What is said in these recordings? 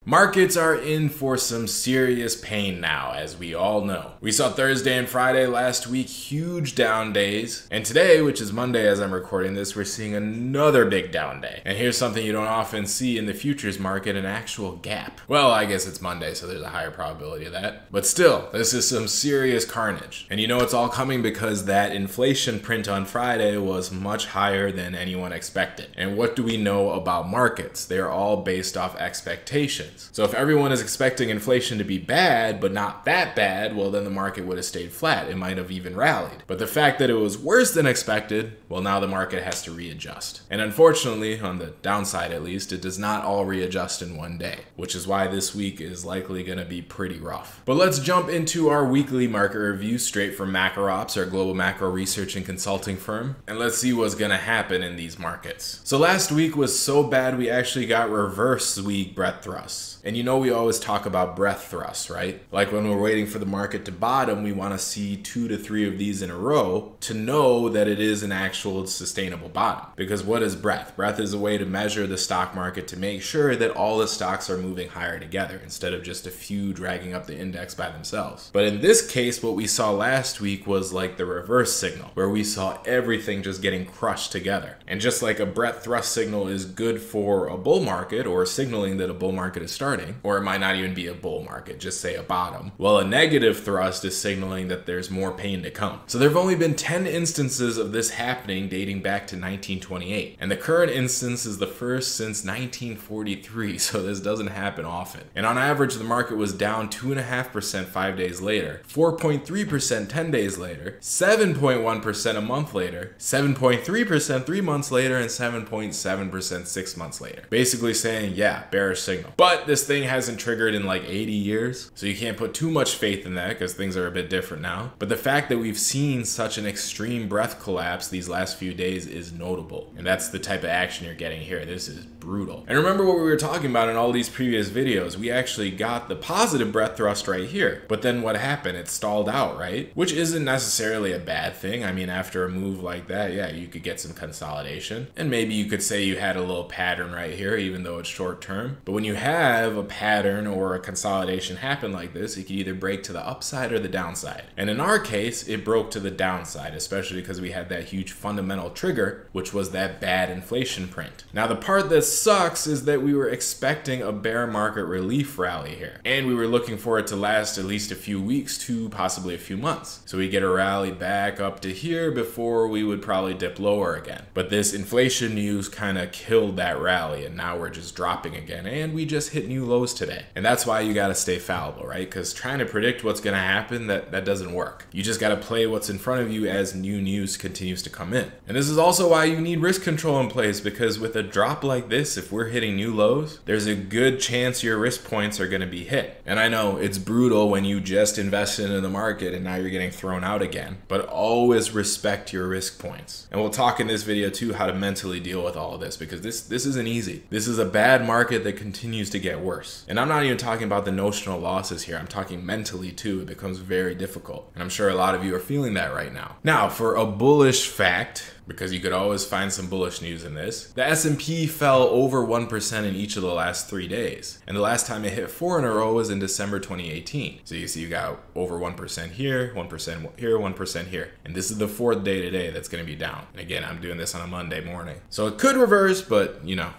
Markets are in for some serious pain now, as we all know. We saw Thursday and Friday last week huge down days, and today, which is Monday as I'm recording this, we're seeing another big down day. And here's something you don't often see in the futures market, an actual gap. Well, I guess it's Monday, so there's a higher probability of that. But still, this is some serious carnage. And you know it's all coming because that inflation print on Friday was much higher than anyone expected. And what do we know about markets? They're all based off expectations. So if everyone is expecting inflation to be bad, but not that bad, well then the market would have stayed flat. It might have even rallied. But the fact that it was worse than expected, well now the market has to readjust. And unfortunately, on the downside at least, it does not all readjust in one day, which is why this week is likely going to be pretty rough. But let's jump into our weekly market review straight from MacroOps, our global macro research and consulting firm, and let's see what's going to happen in these markets. So last week was so bad we actually got reverse week breadth thrusts. And you know we always talk about breadth thrusts, right? Like when we're waiting for the market to bottom, we want to see 2 to 3 of these in a row to know that it is an actual sustainable bottom. Because what is breadth? Breadth is a way to measure the stock market to make sure that all the stocks are moving higher together instead of just a few dragging up the index by themselves. But in this case, what we saw last week was like the reverse signal, where we saw everything just getting crushed together. And just like a breadth thrust signal is good for a bull market or signaling that a bull market is starting, or it might not even be a bull market, just say a bottom. Well, a negative thrust is signaling that there's more pain to come. So there have only been 10 instances of this happening dating back to 1928. And the current instance is the first since 1943, so this doesn't happen often. And on average, the market was down 2.5% 5 days later, 4.3% 10 days later, 7.1% a month later, 7.3% 3 months later, and 7.7% 6 months later. Basically saying, yeah, bearish signal. But this thing hasn't triggered in like 80 years, so you can't put too much faith in that because things are a bit different now. But the fact that we've seen such an extreme breadth collapse these last few days is notable. And that's the type of action you're getting here. This is brutal. And remember what we were talking about in all these previous videos. We actually got the positive breadth thrust right here. But then what happened? It stalled out, right? Which isn't necessarily a bad thing. I mean, after a move like that, yeah, you could get some consolidation. And maybe you could say you had a little pattern right here, even though it's short term. But when you have a pattern or a consolidation happen like this, it could either break to the upside or the downside. And in our case, it broke to the downside, especially because we had that huge fundamental trigger, which was that bad inflation print. Now, the part that sucks is that we were expecting a bear market relief rally here. And we were looking for it to last at least a few weeks to possibly a few months. So we get a rally back up to here before we would probably dip lower again. But this inflation news kind of killed that rally, and now we're just dropping again. And we just hit new lows today. And that's why you got to stay fallible, right? Because trying to predict what's going to happen, that doesn't work. You just got to play what's in front of you as new news continues to come in. And this is also why you need risk control in place, because with a drop like this, if we're hitting new lows, there's a good chance your risk points are going to be hit. And I know it's brutal when you just invested into the market and now you're getting thrown out again, but always respect your risk points. And we'll talk in this video too how to mentally deal with all of this, because this isn't easy. This is a bad market that continues to get worse. And I'm not even talking about the notional losses here. I'm talking mentally too. It becomes very difficult. And I'm sure a lot of you are feeling that right now. Now, for a bullish fact, because you could always find some bullish news in this, the S&P fell over 1% in each of the last 3 days. And the last time it hit 4 in a row was in December 2018. So you see you got over 1% here, 1% here, 1% here. And this is the 4th day today that's going to be down. And again, I'm doing this on a Monday morning. So it could reverse, but you know,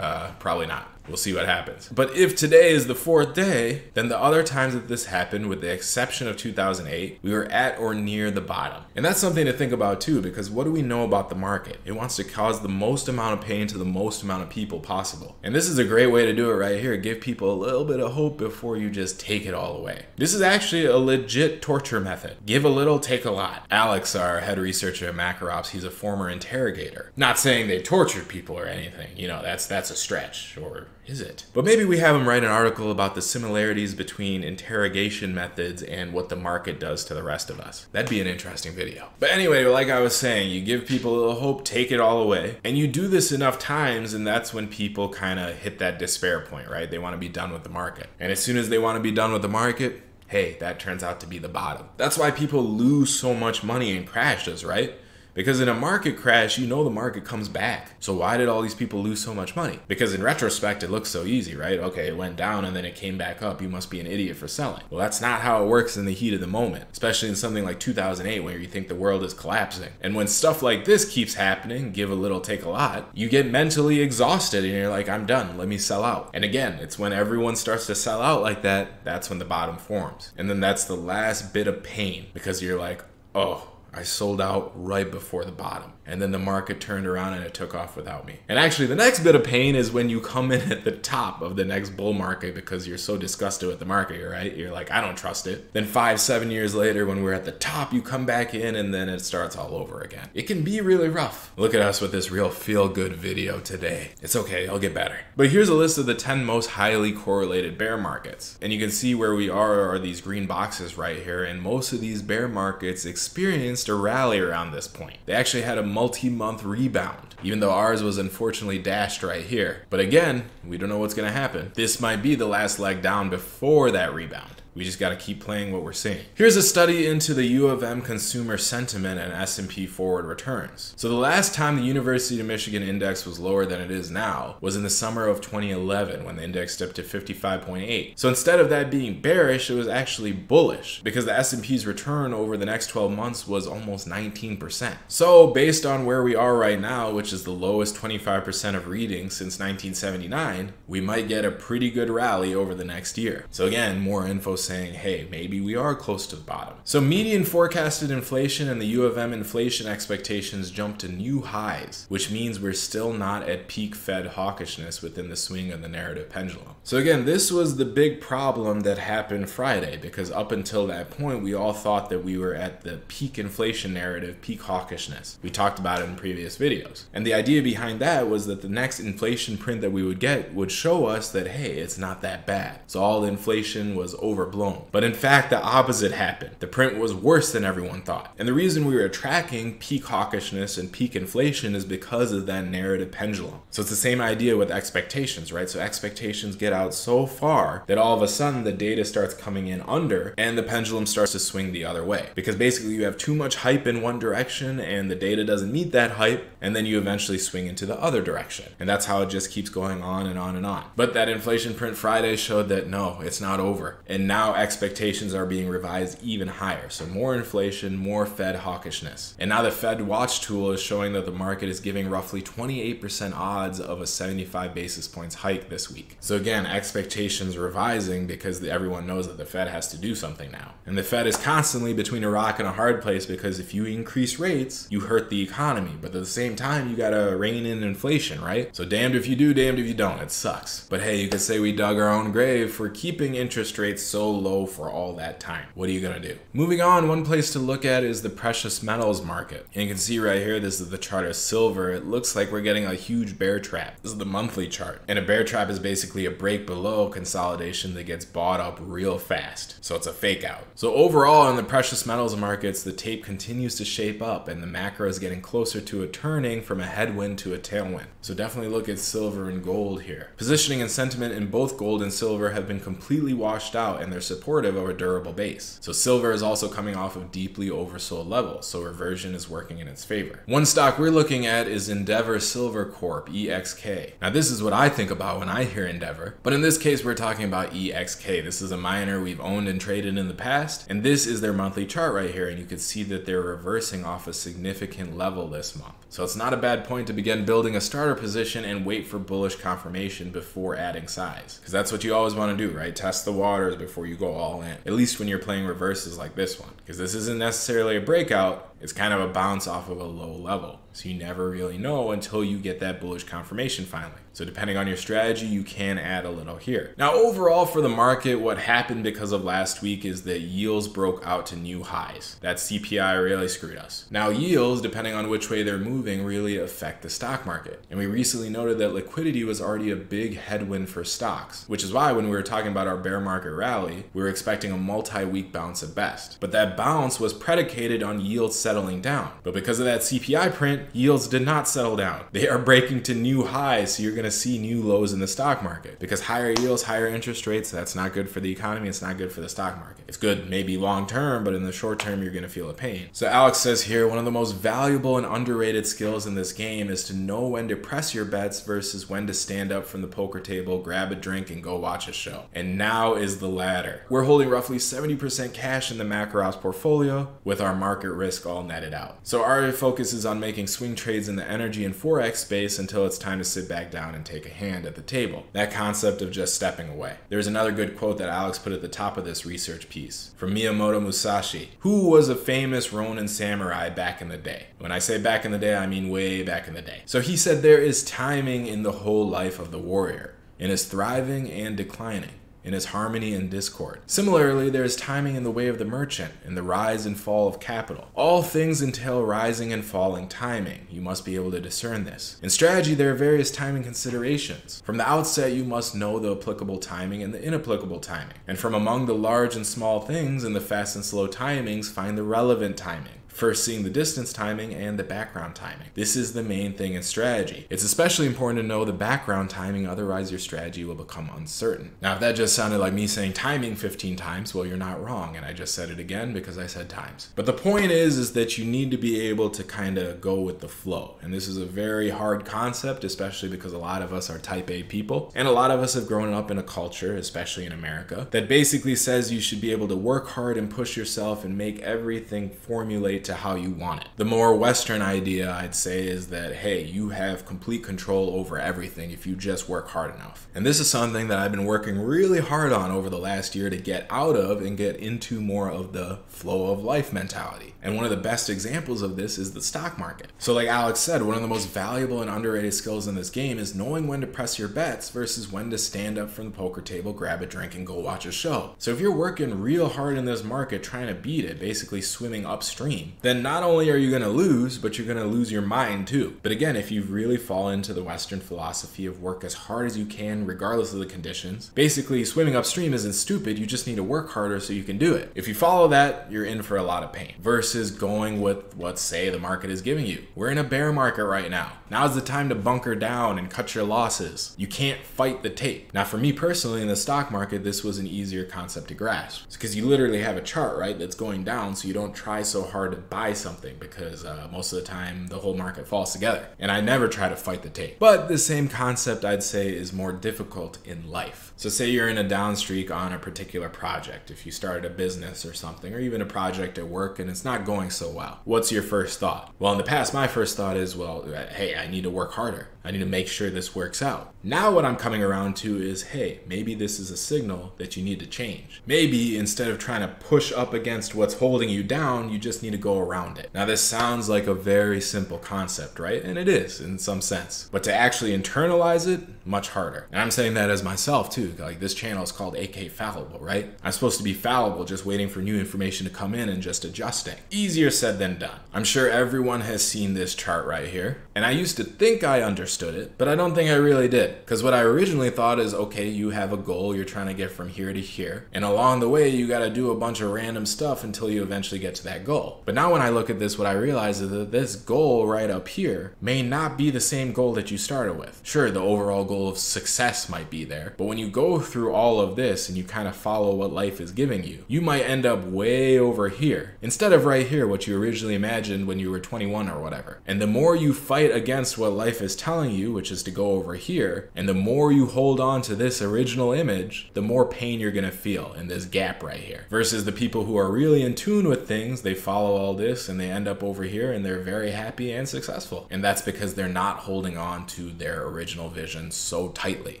probably not. We'll see what happens. But if today is the 4th day, then the other times that this happened, with the exception of 2008, we were at or near the bottom. And that's something to think about too, because what do we know about the market? It wants to cause the most amount of pain to the most amount of people possible. And this is a great way to do it right here. Give people a little bit of hope before you just take it all away. This is actually a legit torture method. Give a little, take a lot. Alex, our head researcher at MacroOps, he's a former interrogator. Not saying they tortured people or anything. You know, that's a stretch, or is it? But maybe we have him write an article about the similarities between interrogation methods and what the market does to the rest of us. That'd be an interesting video. But anyway, like I was saying, you give people a little hope, take it all away. And you do this enough times, and that's when people kind of hit that despair point, right? They want to be done with the market. And as soon as they want to be done with the market, hey, that turns out to be the bottom. That's why people lose so much money in crashes, right? Because in a market crash, you know the market comes back. So why did all these people lose so much money? Because in retrospect, it looks so easy, right? Okay, it went down and then it came back up. You must be an idiot for selling. Well, that's not how it works in the heat of the moment, especially in something like 2008 where you think the world is collapsing. And when stuff like this keeps happening, give a little, take a lot, you get mentally exhausted and you're like, I'm done, let me sell out. And again, it's when everyone starts to sell out like that, that's when the bottom forms. And then that's the last bit of pain because you're like, oh, I sold out right before the bottom. And then the market turned around and it took off without me. And actually, the next bit of pain is when you come in at the top of the next bull market because you're so disgusted with the market, right? You're like, I don't trust it. Then 5-7 years later, when we're at the top, you come back in and then it starts all over again. It can be really rough. Look at us with this real feel-good video today. It's okay, it'll get better. But here's a list of the 10 most highly correlated bear markets. And you can see where we are these green boxes right here. And most of these bear markets experienced a rally around this point. They actually had a multi-month rebound, even though ours was unfortunately dashed right here. But again, we don't know what's going to happen. This might be the last leg down before that rebound. We just got to keep playing what we're seeing. Here's a study into the U of M consumer sentiment and S&P forward returns. So the last time the University of Michigan index was lower than it is now was in the summer of 2011 when the index dipped to 55.8. So instead of that being bearish, it was actually bullish because the S&P's return over the next 12 months was almost 19%. So based on where we are right now, which is the lowest 25% of readings since 1979, we might get a pretty good rally over the next year. So again, more info saying, hey, maybe we are close to the bottom. So median forecasted inflation and the U of M inflation expectations jumped to new highs, which means we're still not at peak Fed hawkishness within the swing of the narrative pendulum. So again, this was the big problem that happened Friday, because up until that point, we all thought that we were at the peak inflation narrative, peak hawkishness. We talked about it in previous videos. And the idea behind that was that the next inflation print that we would get would show us that, hey, it's not that bad. So all the inflation was overblown. But in fact, the opposite happened. The print was worse than everyone thought. And the reason we were tracking peak hawkishness and peak inflation is because of that narrative pendulum. So it's the same idea with expectations, right? So expectations get out so far that all of a sudden the data starts coming in under and the pendulum starts to swing the other way. Because basically you have too much hype in one direction and the data doesn't meet that hype, and then you eventually swing into the other direction. And that's how it just keeps going on and on and on. But that inflation print Friday showed that no, it's not over. And now expectations are being revised even higher. So more inflation, more Fed hawkishness. And now the Fed watch tool is showing that the market is giving roughly 28% odds of a 75 basis points hike this week. So again, expectations revising because everyone knows that the Fed has to do something now. And the Fed is constantly between a rock and a hard place because if you increase rates, you hurt the economy. But at the same time, you gotta rein in inflation, right? So damned if you do, damned if you don't. It sucks. But hey, you could say we dug our own grave for keeping interest rates so low for all that time. What are you gonna do? Moving on, one place to look at is the precious metals market. And you can see right here, this is the chart of silver. It looks like we're getting a huge bear trap. This is the monthly chart. And a bear trap is basically a break below consolidation that gets bought up real fast. So it's a fake out. So overall in the precious metals markets, the tape continues to shape up and the macro is getting closer to a turning from a headwind to a tailwind. So definitely look at silver and gold here. Positioning and sentiment in both gold and silver have been completely washed out and they're supportive of a durable base. So silver is also coming off of deeply oversold levels, so reversion is working in its favor. One stock we're looking at is Endeavor Silver Corp, EXK. Now this is what I think about when I hear Endeavor, but in this case we're talking about EXK. This is a miner we've owned and traded in the past, and this is their monthly chart right here, and you can see that they're reversing off a significant level this month. So it's not a bad point to begin building a starter position and wait for bullish confirmation before adding size. Because that's what you always want to do, right? Test the waters before you go all in. At least when you're playing reverses like this one. Because this isn't necessarily a breakout, it's kind of a bounce off of a low level. So you never really know until you get that bullish confirmation finally. So depending on your strategy, you can add a little here. Now overall for the market, what happened because of last week is that yields broke out to new highs. That CPI really screwed us. Now yields, depending on which way they're moving, really affect the stock market. And we recently noted that liquidity was already a big headwind for stocks, which is why when we were talking about our bear market rally, we were expecting a multi-week bounce at best. But that bounce was predicated on yields settling down. But because of that CPI print, yields did not settle down. They are breaking to new highs, so you're going to see new lows in the stock market. Because higher yields, higher interest rates, that's not good for the economy, it's not good for the stock market. It's good maybe long term, but in the short term, you're going to feel a pain. So Alex says here, one of the most valuable and underrated skills in this game is to know when to press your bets versus when to stand up from the poker table, grab a drink, and go watch a show. And now is the latter. We're holding roughly 70% cash in the macro ops portfolio with our market risk all netted out. So our focus is on making swing trades in the energy and Forex space until it's time to sit back down and take a hand at the table. That concept of just stepping away. There's another good quote that Alex put at the top of this research piece from Miyamoto Musashi, who was a famous Ronin samurai back in the day. When I say back in the day, I mean way back in the day. So he said there is timing in the whole life of the warrior, in his thriving and declining, in his harmony and discord. Similarly, there is timing in the way of the merchant, in the rise and fall of capital. All things entail rising and falling timing. You must be able to discern this. In strategy, there are various timing considerations. From the outset, you must know the applicable timing and the inapplicable timing. And from among the large and small things in the fast and slow timings, find the relevant timing. First, seeing the distance timing and the background timing. This is the main thing in strategy. It's especially important to know the background timing, otherwise your strategy will become uncertain. Now, if that just sounded like me saying timing 15 times, well, you're not wrong, and I just said it again because I said times. But the point is that you need to be able to kind of go with the flow. And this is a very hard concept, especially because a lot of us are type A people, and a lot of us have grown up in a culture, especially in America, that basically says you should be able to work hard and push yourself and make everything formulate to how you want it. The more Western idea, I'd say, is that, hey, you have complete control over everything if you just work hard enough. And this is something that I've been working really hard on over the last year to get out of and get into more of the flow of life mentality. And one of the best examples of this is the stock market. So like Alex said, one of the most valuable and underrated skills in this game is knowing when to press your bets versus when to stand up from the poker table, grab a drink, and go watch a show. So if you're working real hard in this market trying to beat it, basically swimming upstream, then not only are you going to lose, but you're going to lose your mind too. But again, if you really fall into the Western philosophy of work as hard as you can, regardless of the conditions, basically swimming upstream isn't stupid, you just need to work harder so you can do it. If you follow that, you're in for a lot of pain. Versus going with what, say, the market is giving you. We're in a bear market right now. Now's the time to bunker down and cut your losses. You can't fight the tape. Now for me personally, in the stock market, this was an easier concept to grasp. It's because you literally have a chart, right, that's going down, so you don't try so hard to buy something because most of the time the whole market falls together. And I never try to fight the tape. But the same concept, I'd say, is more difficult in life. So say you're in a down streak on a particular project. If you started a business or something, or even a project at work and it's not going so well, what's your first thought? Well, in the past, my first thought is, well, hey, I need to work harder. I need to make sure this works out. Now what I'm coming around to is, hey, maybe this is a signal that you need to change. Maybe instead of trying to push up against what's holding you down, you just need to go around it. Now this sounds like a very simple concept, right? And it is in some sense. But to actually internalize it, much harder. And I'm saying that as myself too. Like this channel is called AK Fallible, right? I'm supposed to be fallible, just waiting for new information to come in and just adjusting. Easier said than done. I'm sure everyone has seen this chart right here. And I used to think I understood it, but I don't think I really did. Because what I originally thought is, okay, you have a goal you're trying to get from here to here. And along the way, you got to do a bunch of random stuff until you eventually get to that goal. But now when I look at this, what I realize is that this goal right up here may not be the same goal that you started with. Sure, the overall goal of success might be there, but when you go through all of this and you kind of follow what life is giving you, you might end up way over here instead of right here, what you originally imagined when you were 21 or whatever. And the more you fight against what life is telling you, which is to go over here, and the more you hold on to this original image, the more pain you're gonna feel in this gap right here. Versus the people who are really in tune with things, they follow all this and they end up over here and they're very happy and successful. And that's because they're not holding on to their original vision so tightly.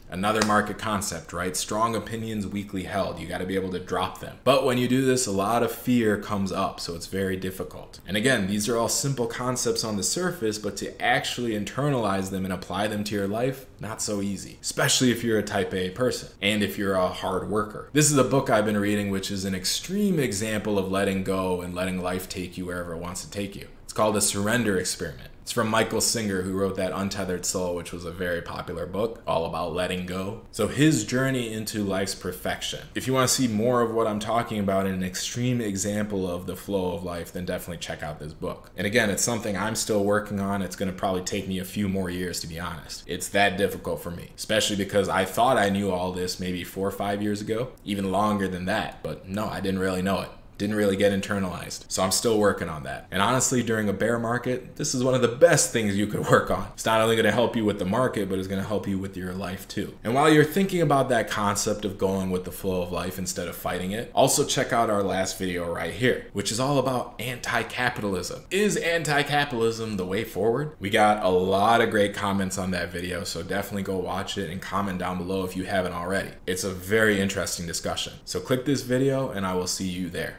Another market concept, right? Strong opinions weakly held. You got to be able to drop them. But when you do this, a lot of fear comes up, so it's very difficult. And again, these are all simple concepts on the surface, but to actually internalize them and apply them to your life, not so easy, especially if you're a type A person and if you're a hard worker. This is a book I've been reading, which is an extreme example of letting go and letting life take you wherever it wants to take you. It's called The Surrender Experiment. It's from Michael Singer, who wrote that Untethered Soul, which was a very popular book all about letting go. So his journey into life's perfection. If you want to see more of what I'm talking about in an extreme example of the flow of life, then definitely check out this book. And again, it's something I'm still working on. It's going to probably take me a few more years, to be honest. It's that difficult for me, especially because I thought I knew all this maybe 4 or 5 years ago, even longer than that. But no, I didn't really know it. Didn't really get internalized. So I'm still working on that. And honestly, during a bear market, this is one of the best things you could work on. It's not only going to help you with the market, but it's going to help you with your life too. And while you're thinking about that concept of going with the flow of life instead of fighting it, also check out our last video right here, which is all about anti-capitalism. Is anti-capitalism the way forward? We got a lot of great comments on that video, so definitely go watch it and comment down below if you haven't already. It's a very interesting discussion. So click this video and I will see you there.